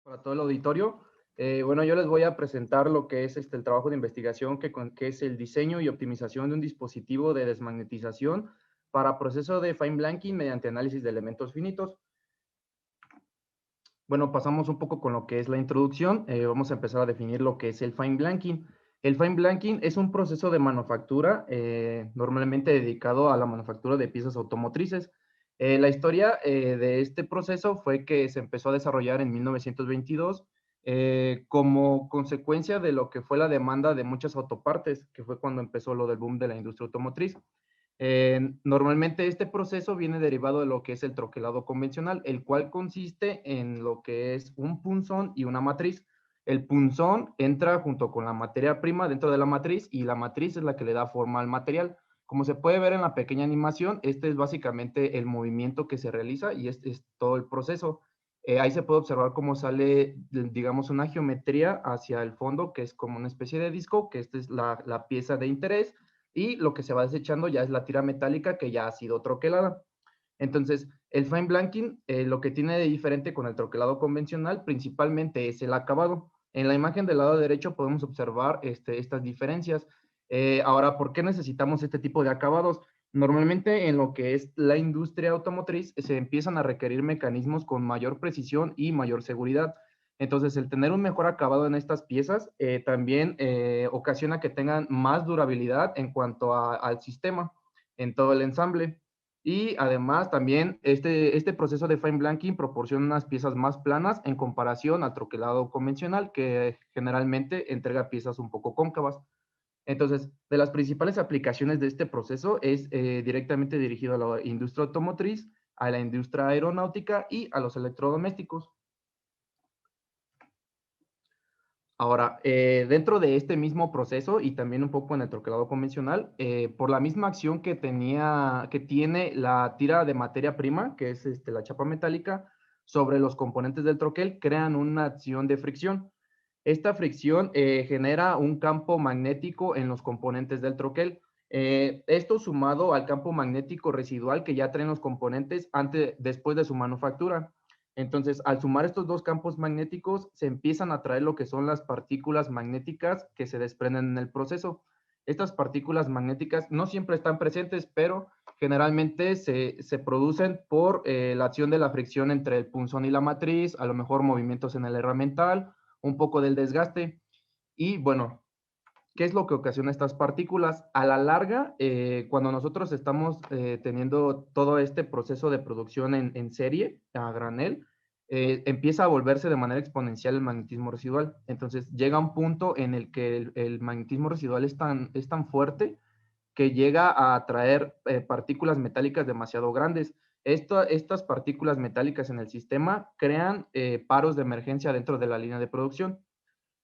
Para todo el auditorio. Bueno, yo les voy a presentar lo que es el trabajo de investigación que es el diseño y optimización de un dispositivo de desmagnetización para proceso de fine blanking mediante análisis de elementos finitos. Bueno, pasamos un poco con lo que es la introducción. Vamos a empezar a definir lo que es el fine blanking. El fine blanking es un proceso de manufactura normalmente dedicado a la manufactura de piezas automotrices. La historia de este proceso fue que se empezó a desarrollar en 1922 como consecuencia de lo que fue la demanda de muchas autopartes, que fue cuando empezó lo del boom de la industria automotriz. Normalmente este proceso viene derivado de lo que es el troquelado convencional, el cual consiste en lo que es un punzón y una matriz. El punzón entra junto con la materia prima dentro de la matriz y la matriz es la que le da forma al material. Como se puede ver en la pequeña animación, este es básicamente el movimiento que se realiza y este es todo el proceso. Ahí se puede observar cómo sale, digamos, una geometría hacia el fondo, que es como una especie de disco, que esta es la pieza de interés, y lo que se va desechando ya es la tira metálica que ya ha sido troquelada. Entonces, el fine blanking, lo que tiene de diferente con el troquelado convencional, principalmente es el acabado. En la imagen del lado derecho podemos observar estas diferencias. Ahora, ¿por qué necesitamos este tipo de acabados? Normalmente en lo que es la industria automotriz se empiezan a requerir mecanismos con mayor precisión y mayor seguridad. Entonces, el tener un mejor acabado en estas piezas también ocasiona que tengan más durabilidad en cuanto al sistema, en todo el ensamble. Y además también este proceso de fine blanking proporciona unas piezas más planas en comparación al troquelado convencional, que generalmente entrega piezas un poco cóncavas. Entonces, de las principales aplicaciones de este proceso es directamente dirigido a la industria automotriz, a la industria aeronáutica y a los electrodomésticos. Ahora, dentro de este mismo proceso y también un poco en el troquelado convencional, por la misma acción que tiene la tira de materia prima, que es la chapa metálica, sobre los componentes del troquel, crean una acción de fricción. Esta fricción genera un campo magnético en los componentes del troquel. Esto sumado al campo magnético residual que ya traen los componentes después de su manufactura. Entonces, al sumar estos dos campos magnéticos, se empiezan a traer lo que son las partículas magnéticas que se desprenden en el proceso. Estas partículas magnéticas no siempre están presentes, pero generalmente se producen por la acción de la fricción entre el punzón y la matriz, a lo mejor movimientos en el herramental, un poco del desgaste. Y bueno, ¿qué es lo que ocasiona estas partículas? A la larga, cuando nosotros estamos teniendo todo este proceso de producción en serie, a granel, empieza a volverse de manera exponencial el magnetismo residual. Entonces llega un punto en el que el magnetismo residual es tan fuerte que llega a atraer partículas metálicas demasiado grandes. Estas partículas metálicas en el sistema crean paros de emergencia dentro de la línea de producción.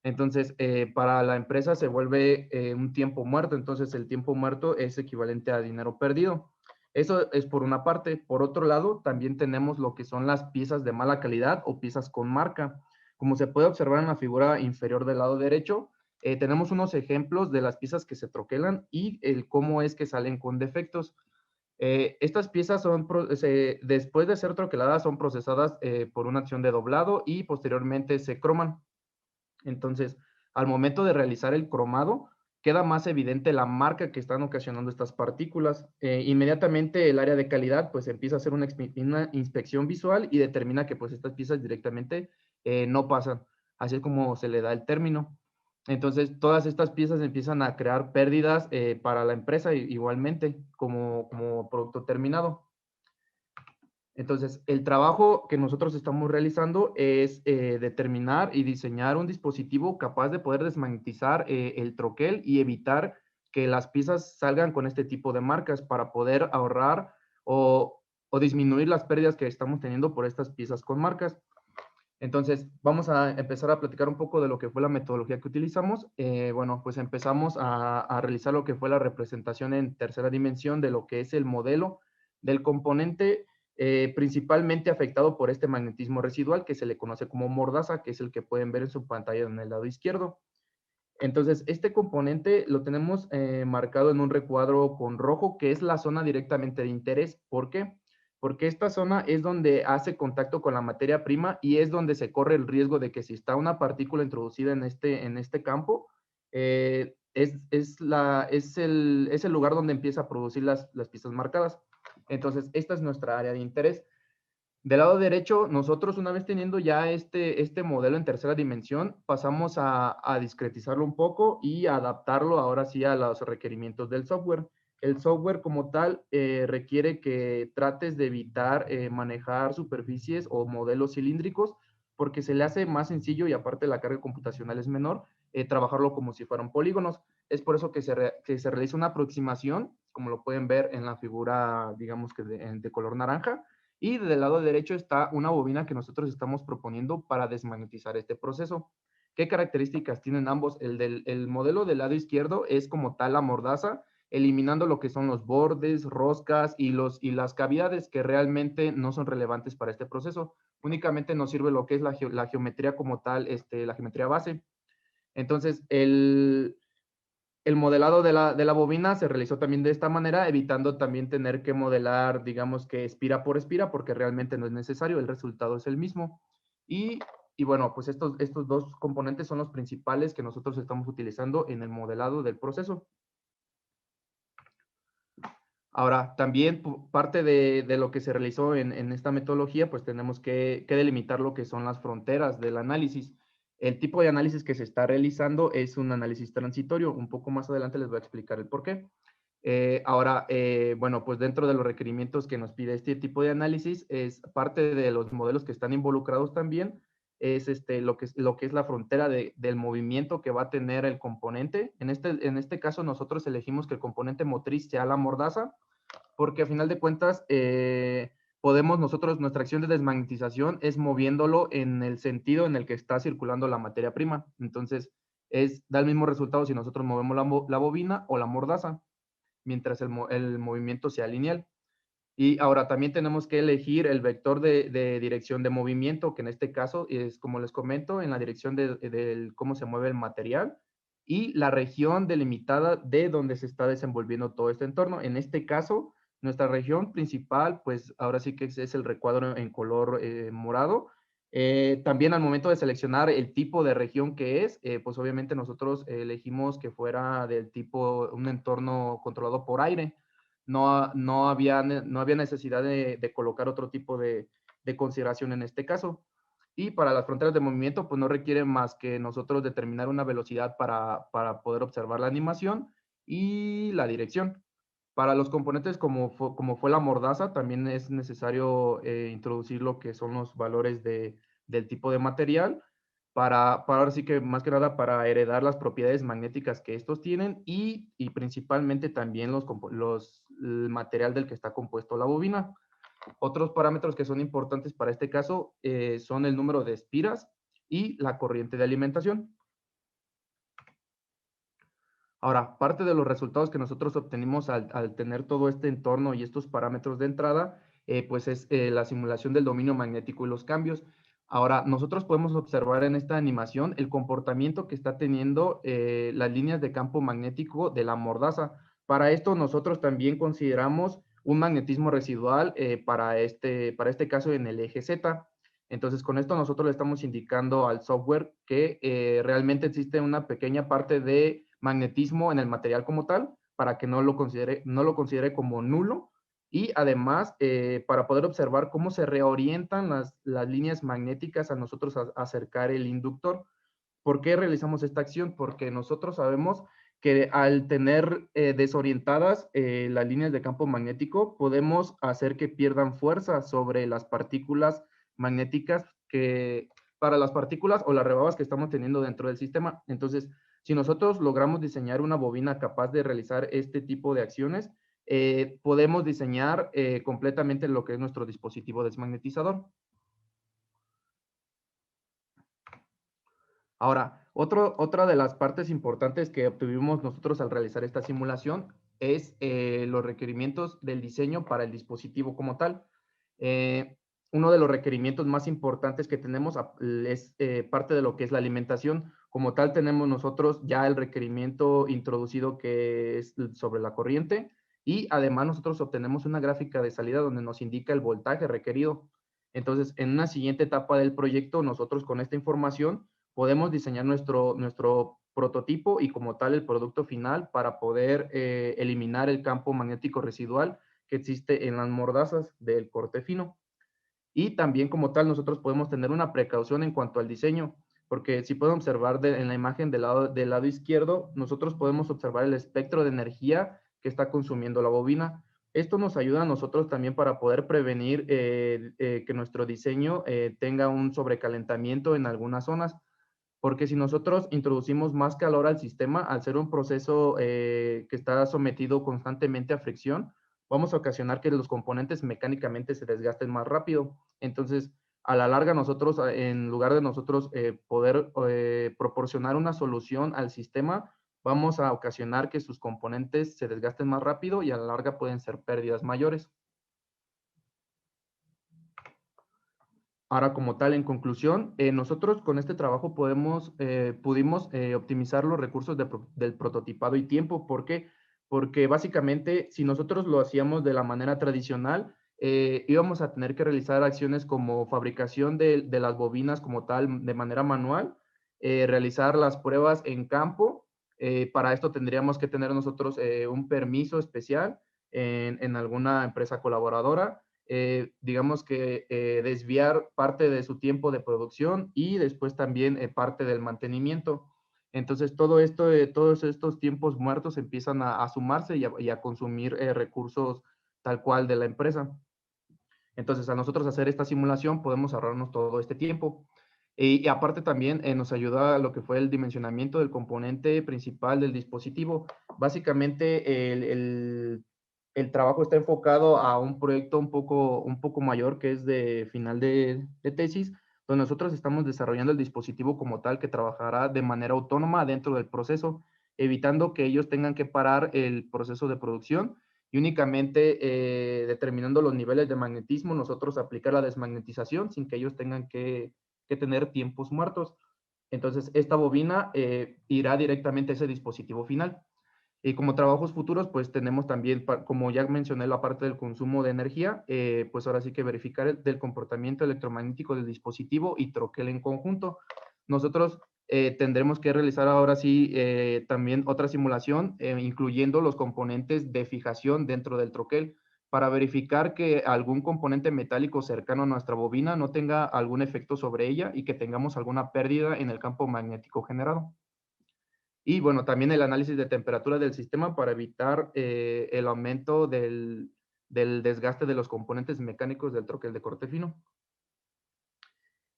Entonces, para la empresa se vuelve un tiempo muerto. Entonces, el tiempo muerto es equivalente a dinero perdido. Eso es por una parte. Por otro lado, también tenemos lo que son las piezas de mala calidad o piezas con marca. Como se puede observar en la figura inferior del lado derecho, tenemos unos ejemplos de las piezas que se troquelan y el cómo es que salen con defectos. Estas piezas después de ser troqueladas, son procesadas por una acción de doblado y posteriormente se croman. Entonces, al momento de realizar el cromado, queda más evidente la marca que están ocasionando estas partículas. Inmediatamente el área de calidad pues empieza a hacer una inspección visual y determina que pues estas piezas directamente no pasan. Así es como se le da el término. Entonces, todas estas piezas empiezan a crear pérdidas para la empresa igualmente como producto terminado. Entonces, el trabajo que nosotros estamos realizando es determinar y diseñar un dispositivo capaz de poder desmagnetizar el troquel y evitar que las piezas salgan con este tipo de marcas para poder ahorrar o disminuir las pérdidas que estamos teniendo por estas piezas con marcas. Entonces, vamos a empezar a platicar un poco de lo que fue la metodología que utilizamos. Bueno, pues empezamos a realizar lo que fue la representación en tercera dimensión de lo que es el modelo del componente principalmente afectado por este magnetismo residual que se le conoce como mordaza, que es el que pueden ver en su pantalla en el lado izquierdo. Entonces, este componente lo tenemos marcado en un recuadro con rojo, que es la zona directamente de interés. ¿Por qué? porque esta zona es donde hace contacto con la materia prima y es donde se corre el riesgo de que si está una partícula introducida en este campo, es el lugar donde empieza a producir las pistas marcadas. Entonces, esta es nuestra área de interés. Del lado derecho, nosotros una vez teniendo ya este modelo en tercera dimensión, pasamos a discretizarlo un poco y a adaptarlo ahora sí a los requerimientos del software. El software como tal requiere que trates de evitar manejar superficies o modelos cilíndricos porque se le hace más sencillo y aparte la carga computacional es menor, trabajarlo como si fueran polígonos. Es por eso que se realiza una aproximación, como lo pueden ver en la figura, digamos que de color naranja, y del lado derecho está una bobina que nosotros estamos proponiendo para desmagnetizar este proceso. ¿Qué características tienen ambos? El modelo del lado izquierdo es como tal la mordaza, eliminando lo que son los bordes, roscas y las cavidades que realmente no son relevantes para este proceso. Únicamente nos sirve lo que es la geometría como tal, la geometría base. Entonces, el modelado de la bobina se realizó también de esta manera, evitando también tener que modelar, digamos que espira por espira, porque realmente no es necesario, el resultado es el mismo. Y, y bueno, pues estos dos componentes son los principales que nosotros estamos utilizando en el modelado del proceso. Ahora, también parte de lo que se realizó en esta metodología, pues tenemos que delimitar lo que son las fronteras del análisis. El tipo de análisis que se está realizando es un análisis transitorio. Un poco más adelante les voy a explicar el por qué. Bueno, pues dentro de los requerimientos que nos pide este tipo de análisis, es parte de los modelos que están involucrados también, es lo que es la frontera del movimiento que va a tener el componente. En este caso, nosotros elegimos que el componente motriz sea la mordaza, porque a final de cuentas, nuestra acción de desmagnetización es moviéndolo en el sentido en el que está circulando la materia prima. Entonces, da el mismo resultado si nosotros movemos la bobina o la mordaza, mientras el movimiento sea lineal. Y ahora también tenemos que elegir el vector de dirección de movimiento, que en este caso es, como les comento, en la dirección de cómo se mueve el material y la región delimitada de donde se está desenvolviendo todo este entorno. En este caso, nuestra región principal, pues ahora sí que es el recuadro en color morado. También al momento de seleccionar el tipo de región que es, pues obviamente nosotros elegimos que fuera del tipo un entorno controlado por aire. No había necesidad de colocar otro tipo de consideración en este caso. Y para las fronteras de movimiento, pues no requiere más que nosotros determinar una velocidad para poder observar la animación y la dirección. Para los componentes como fue la mordaza, también es necesario introducir lo que son los valores del tipo de material para ahora sí que más que nada para heredar las propiedades magnéticas que estos tienen y principalmente también el material del que está compuesto la bobina. Otros parámetros que son importantes para este caso son el número de espiras y la corriente de alimentación. Ahora, parte de los resultados que nosotros obtenimos al tener todo este entorno y estos parámetros de entrada, pues es la simulación del dominio magnético y los cambios. Ahora, nosotros podemos observar en esta animación el comportamiento que está teniendo las líneas de campo magnético de la mordaza. Para esto, nosotros también consideramos un magnetismo residual para este caso en el eje Z. Entonces, con esto nosotros le estamos indicando al software que realmente existe una pequeña parte de magnetismo en el material como tal, para que no lo considere como nulo. Y además, para poder observar cómo se reorientan las líneas magnéticas a nosotros acercar el inductor. ¿Por qué realizamos esta acción? Porque nosotros sabemos que al tener desorientadas las líneas de campo magnético, podemos hacer que pierdan fuerza sobre las partículas magnéticas para las partículas o las rebabas que estamos teniendo dentro del sistema. Entonces, si nosotros logramos diseñar una bobina capaz de realizar este tipo de acciones, podemos diseñar completamente lo que es nuestro dispositivo desmagnetizador. Ahora, otra de las partes importantes que obtuvimos nosotros al realizar esta simulación es los requerimientos del diseño para el dispositivo como tal. Eh, Uno de los requerimientos más importantes que tenemos es parte de lo que es la alimentación. Como tal, tenemos nosotros ya el requerimiento introducido que es sobre la corriente y además nosotros obtenemos una gráfica de salida donde nos indica el voltaje requerido. Entonces, en una siguiente etapa del proyecto, nosotros con esta información podemos diseñar nuestro prototipo y como tal el producto final para poder eliminar el campo magnético residual que existe en las mordazas del corte fino. Y también como tal nosotros podemos tener una precaución en cuanto al diseño, porque si pueden observar en la imagen del lado izquierdo, nosotros podemos observar el espectro de energía que está consumiendo la bobina. Esto nos ayuda a nosotros también para poder prevenir que nuestro diseño tenga un sobrecalentamiento en algunas zonas, porque si nosotros introducimos más calor al sistema, al ser un proceso que está sometido constantemente a fricción, vamos a ocasionar que los componentes mecánicamente se desgasten más rápido. Entonces, a la larga, nosotros, en lugar de nosotros poder proporcionar una solución al sistema, vamos a ocasionar que sus componentes se desgasten más rápido y a la larga pueden ser pérdidas mayores. Ahora, como tal, en conclusión, nosotros con este trabajo pudimos optimizar los recursos del prototipado y tiempo. ¿Por qué? Porque básicamente, si nosotros lo hacíamos de la manera tradicional, íbamos a tener que realizar acciones como fabricación de las bobinas como tal de manera manual, realizar las pruebas en campo. Para esto tendríamos que tener nosotros un permiso especial en alguna empresa colaboradora, digamos que desviar parte de su tiempo de producción y después también parte del mantenimiento. Entonces, todo esto, todos estos tiempos muertos empiezan a sumarse y a consumir recursos tal cual de la empresa. Entonces, a nosotros hacer esta simulación podemos ahorrarnos todo este tiempo. Y aparte también nos ayuda a lo que fue el dimensionamiento del componente principal del dispositivo. Básicamente, el trabajo está enfocado a un proyecto un poco mayor que es de final de tesis, donde nosotros estamos desarrollando el dispositivo como tal que trabajará de manera autónoma dentro del proceso, evitando que ellos tengan que parar el proceso de producción y únicamente determinando los niveles de magnetismo, nosotros aplicar la desmagnetización sin que ellos tengan que tener tiempos muertos. Entonces, esta bobina irá directamente a ese dispositivo final. Y como trabajos futuros, pues tenemos también, como ya mencioné, la parte del consumo de energía, pues ahora sí que verificar del comportamiento electromagnético del dispositivo y troquel en conjunto. Nosotros tendremos que realizar ahora sí también otra simulación, incluyendo los componentes de fijación dentro del troquel, para verificar que algún componente metálico cercano a nuestra bobina no tenga algún efecto sobre ella y que tengamos alguna pérdida en el campo magnético generado. Y bueno, también el análisis de temperatura del sistema para evitar el aumento del desgaste de los componentes mecánicos del troquel de corte fino.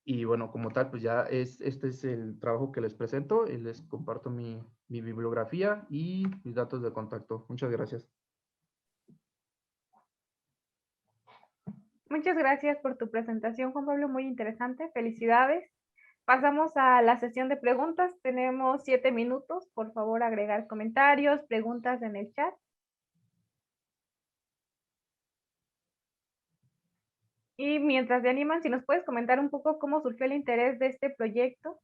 Y bueno, como tal, pues ya este es el trabajo que les presento y les comparto mi bibliografía y mis datos de contacto. Muchas gracias. Muchas gracias por tu presentación, Juan Pablo, muy interesante. Felicidades. Pasamos a la sesión de preguntas. Tenemos 7 minutos. Por favor, agregar comentarios, preguntas en el chat. Y mientras te animan, si nos puedes comentar un poco cómo surgió el interés de este proyecto,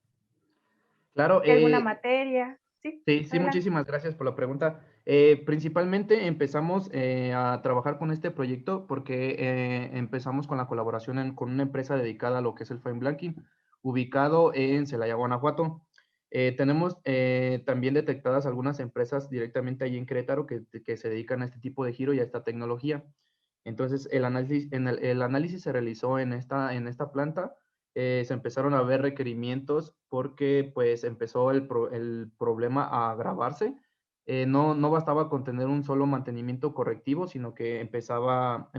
Claro, de alguna materia. Sí, sí, adelante. muchísimas gracias por la pregunta. Principalmente empezamos a trabajar con este proyecto porque empezamos con la colaboración con una empresa dedicada a lo que es el fine blanking, ubicado en Celaya, Guanajuato. Tenemos también detectadas algunas empresas directamente allí en Querétaro que se dedican a este tipo de giro y a esta tecnología. Entonces, el análisis se realizó en esta planta. Se empezaron a ver requerimientos porque pues empezó el problema a agravarse. No bastaba con tener un solo mantenimiento correctivo, sino que empezaban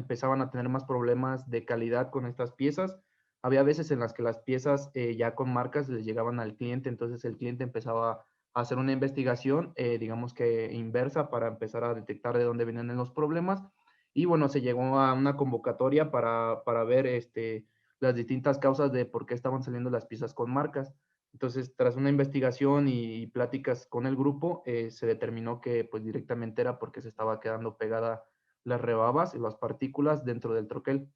a tener más problemas de calidad con estas piezas. Había veces en las que las piezas ya con marcas les llegaban al cliente, entonces el cliente empezaba a hacer una investigación, digamos que inversa, para empezar a detectar de dónde venían los problemas. Y bueno, se llegó a una convocatoria para ver las distintas causas de por qué estaban saliendo las piezas con marcas. Entonces, tras una investigación y pláticas con el grupo, se determinó que pues directamente era porque se estaba quedando pegada las rebabas y las partículas dentro del troquel.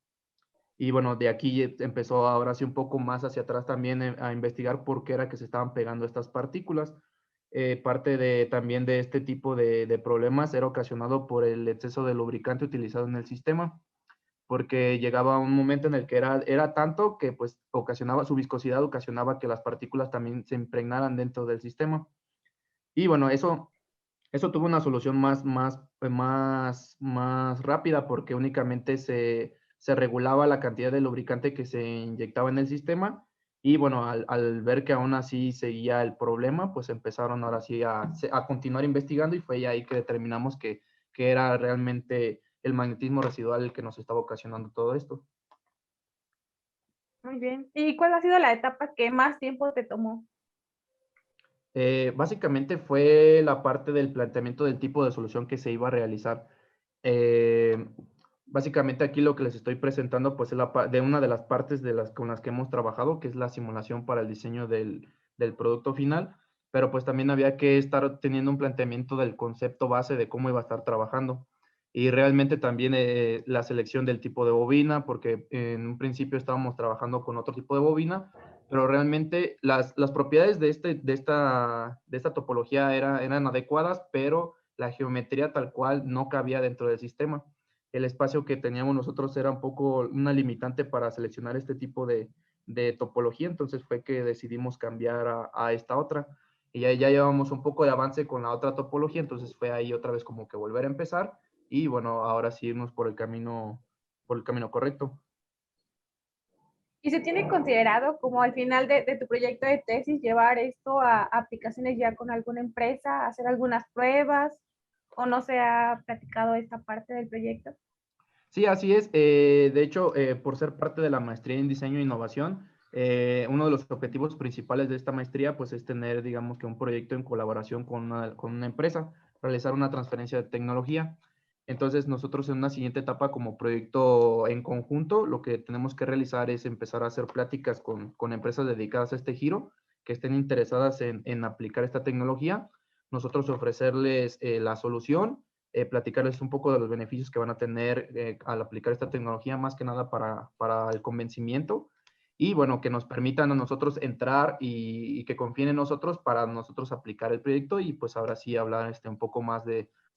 Y bueno, de aquí empezó ahora sí un poco más hacia atrás también a investigar por qué era que se estaban pegando estas partículas. parte también de este tipo de problemas era ocasionado por el exceso de lubricante utilizado en el sistema, porque llegaba un momento en el que era tanto que pues ocasionaba, su viscosidad ocasionaba que las partículas también se impregnaran dentro del sistema. Y bueno, eso tuvo una solución más rápida, porque únicamente se regulaba la cantidad de lubricante que se inyectaba en el sistema. Y bueno, al ver que aún así seguía el problema, pues empezaron ahora sí a continuar investigando, y fue ahí que determinamos que era realmente el magnetismo residual el que nos estaba ocasionando todo esto. Muy bien. ¿Y cuál ha sido la etapa que más tiempo te tomó? Básicamente fue la parte del planteamiento del tipo de solución que se iba a realizar. Eh, Básicamente aquí lo que les estoy presentando pues es de una de las partes con las que hemos trabajado, que es la simulación para el diseño del producto final, pero pues también había que estar teniendo un planteamiento del concepto base de cómo iba a estar trabajando. Y realmente también la selección del tipo de bobina, porque en un principio estábamos trabajando con otro tipo de bobina, pero realmente las propiedades de esta topología eran adecuadas, pero la geometría tal cual no cabía dentro del sistema. El espacio que teníamos nosotros era un poco una limitante para seleccionar este tipo de topología, entonces fue que decidimos cambiar a esta otra. Y ya llevamos un poco de avance con la otra topología, entonces fue ahí otra vez como que volver a empezar, y bueno, ahora sí irnos por el camino correcto. ¿Y se tiene considerado como al final de tu proyecto de tesis llevar esto a aplicaciones ya con alguna empresa, hacer algunas pruebas o no se ha platicado esta parte del proyecto? Sí, así es. De hecho, por ser parte de la maestría en diseño e innovación, uno de los objetivos principales de esta maestría pues es tener, digamos, que un proyecto en colaboración con una empresa, realizar una transferencia de tecnología. Entonces, nosotros en una siguiente etapa como proyecto en conjunto, lo que tenemos que realizar es empezar a hacer pláticas con empresas dedicadas a este giro, que estén interesadas en aplicar esta tecnología. Nosotros ofrecerles la solución, platicarles un poco de los beneficios que van a tener al aplicar esta tecnología, más que nada para el convencimiento, y bueno, que nos permitan a nosotros entrar y que confíen en nosotros para nosotros aplicar el proyecto, y pues ahora sí hablar un poco más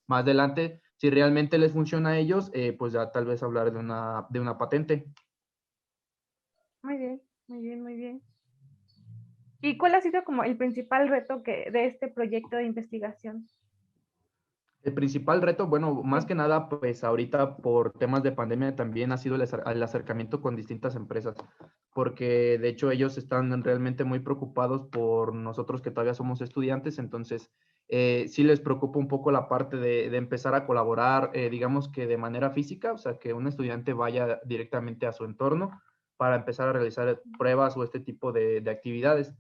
adelante, si realmente les funciona a ellos, pues ya tal vez hablar de una patente. Muy bien, muy bien, muy bien. ¿Y cuál ha sido como el principal reto de este proyecto de investigación? El principal reto, bueno, más Sí. que nada, pues ahorita por temas de pandemia también ha sido el acercamiento con distintas empresas, porque de hecho ellos están realmente muy preocupados por nosotros que todavía somos estudiantes. Entonces sí les preocupa un poco la parte de empezar a colaborar, digamos que de manera física, o sea, que un estudiante vaya directamente a su entorno para empezar a realizar pruebas o este tipo de actividades.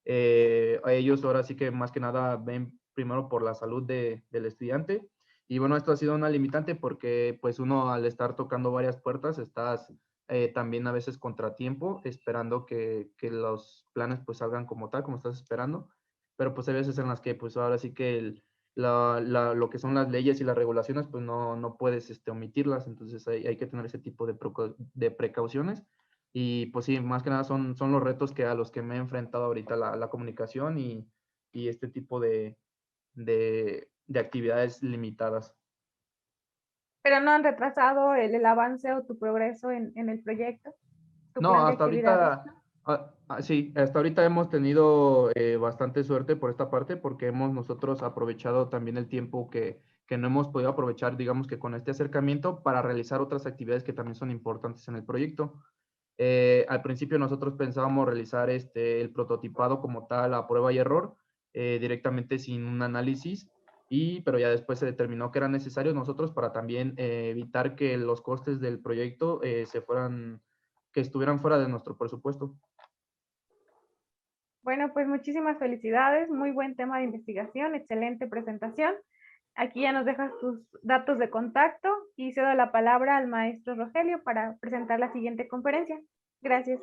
A ellos ahora sí que más que nada ven primero por la salud del estudiante. Y bueno, esto ha sido una limitante porque pues uno al estar tocando varias puertas estás también a veces contratiempo, esperando que los planes pues salgan como tal, como estás esperando. Pero pues hay veces en las que pues ahora sí que lo que son las leyes y las regulaciones pues no puedes omitirlas. Entonces hay que tener ese tipo de precauciones. Y pues sí, más que nada son los retos a los que me he enfrentado ahorita, la comunicación y este tipo de actividades limitadas. Pero no han retrasado el avance o tu progreso en el proyecto, tu No, plan de hasta actividades. ahorita, sí, hasta ahorita hemos tenido bastante suerte por esta parte, porque hemos nosotros aprovechado también el tiempo que no hemos podido aprovechar, digamos que con este acercamiento, para realizar otras actividades que también son importantes en el proyecto. Al principio nosotros pensábamos realizar el prototipado como tal, a prueba y error, directamente sin un análisis, pero ya después se determinó que era necesario nosotros para también evitar que los costes del proyecto que estuvieran fuera de nuestro presupuesto. Bueno, pues muchísimas felicidades, muy buen tema de investigación, excelente presentación. Aquí ya nos dejas tus datos de contacto y cedo la palabra al maestro Rogelio para presentar la siguiente conferencia. Gracias.